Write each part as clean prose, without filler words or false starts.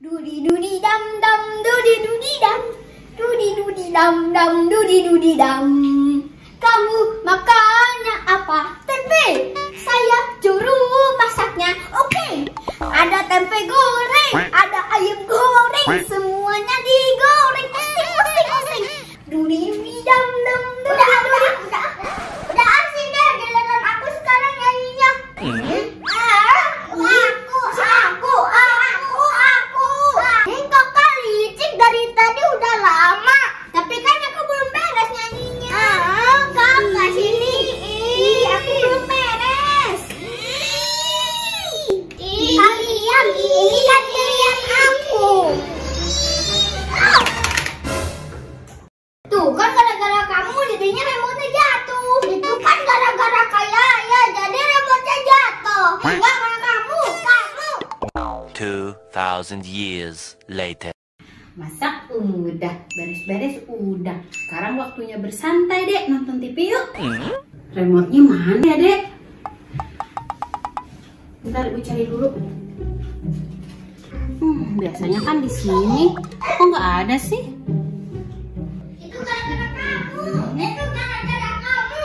Dudi dudi dam dam, dudi dudi dam, dudi dudi dam dam, dudi dudi dam. Kamu makannya apa? Tempe. Saya juru masaknya. Oke. Ada tempe goreng, ada ayam goreng, semuanya digoreng. Oseng oseng oseng. Dudi dudi dam dam, dudi dudi. Udah asik deh, giliran aku sekarang nyanyinya. Kakak licik dari tadi udah lama. Tapi kan aku belum beres nyanyinya. Kakak sini. Aku belum beres. Kalian ini kan kalian aku. Tuh kan gara-gara kamu jadinya remote jatuh. Itu kan gara-gara kayak ya jadi remote jatuh. Enggak karena kamu. 2,000 years later. Masak udah, beres-beres udah. Sekarang waktunya bersantai, Dek. Nonton TV yuk. Remote-nya mana ya, Dek? Bentar, Ibu cari dulu. Biasanya kan di sini. Kok nggak ada sih? Itu gara-gara kamu. Itu gara-gara kamu.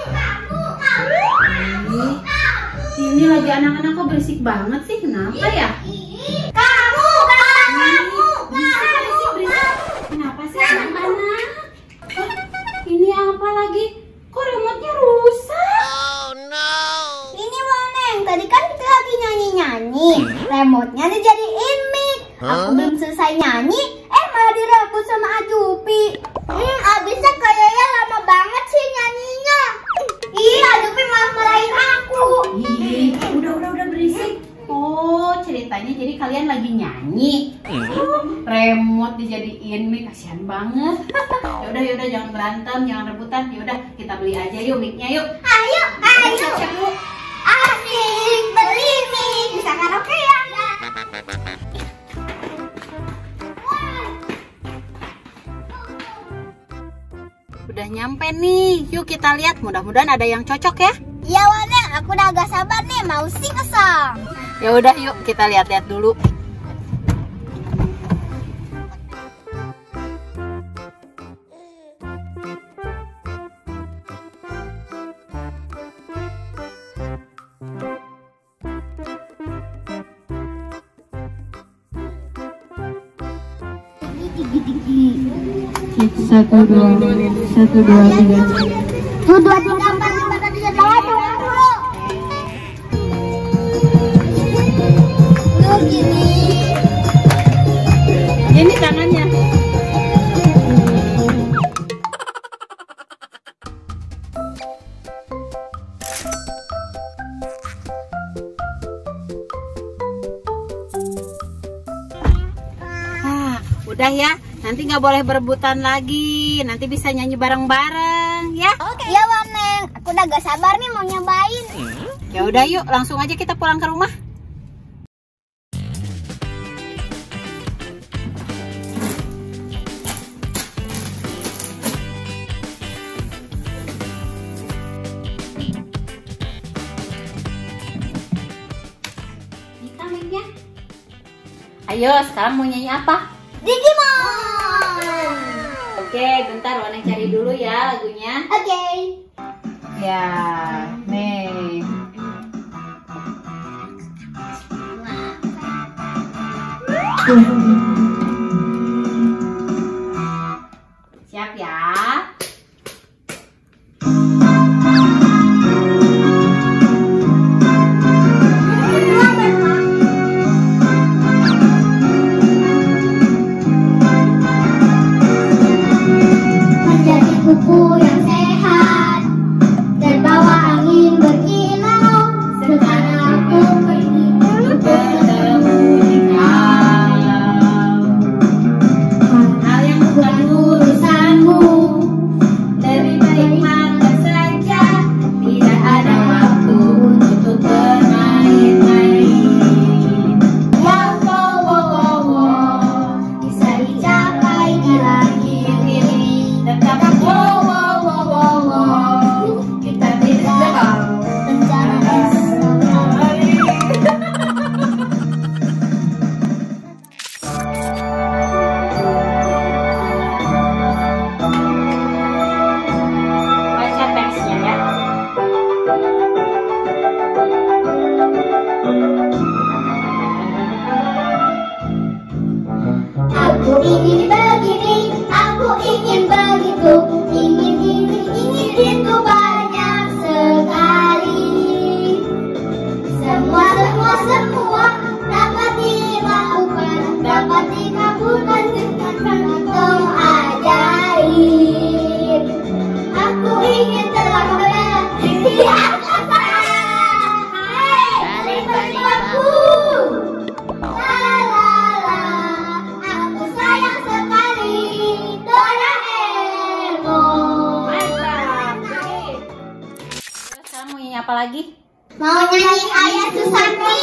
Ini lagi anak-anak kok berisik banget sih. Kenapa ya? Kamu. Kenapa sih anak-anak? Ini apa lagi? Kok remote-nya rusak? Ini Waneng, tadi kan kita lagi nyanyi-nyanyi. Remote-nya dijadiin mic. Aku belum selesai nyanyi, malah direbut sama Ajupi. Abisnya kayaknya lama banget sih nyanyinya. Ajupi malah marahin aku. Udah berisik. Oh, ceritanya jadi kalian lagi nyanyi. Remote dijadiin mic, kasihan banget. Yaudah jangan berantem, jangan rebutan. Yaudah kita beli aja yuk mic-nya yuk. Ayo. Siap-siap dulu. Asik, beli mic. Bisa karaoke ya? Udah nyampe nih. Yuk kita lihat, mudah-mudahan ada yang cocok ya. Iya Waneng, aku udah agak sabar nih mau sing song. Ya udah yuk kita lihat-lihat dulu. Satu dua tiga. Tuh 2, 3, 4, 5, 6, 7, 8, 20. Tuh gini. Ini tangannya. Udah ya, nanti nggak boleh berebutan lagi. Nanti bisa nyanyi bareng-bareng ya. Iya Waneng, aku udah gak sabar nih mau nyobain. Ya udah yuk, langsung aja kita pulang ke rumah. Ayo, sekarang mau nyanyi apa? Digimon. Oke, bentar Waneng cari dulu ya lagunya. Oke. Ya, nih. Siap ya. Kuku yang sehat, terbawa angin berkilau. Sekarang aku pergi bertemu dengan lagi? Mau nyanyiin Ayah Susanti.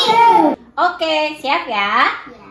Oke, siap ya? Ya.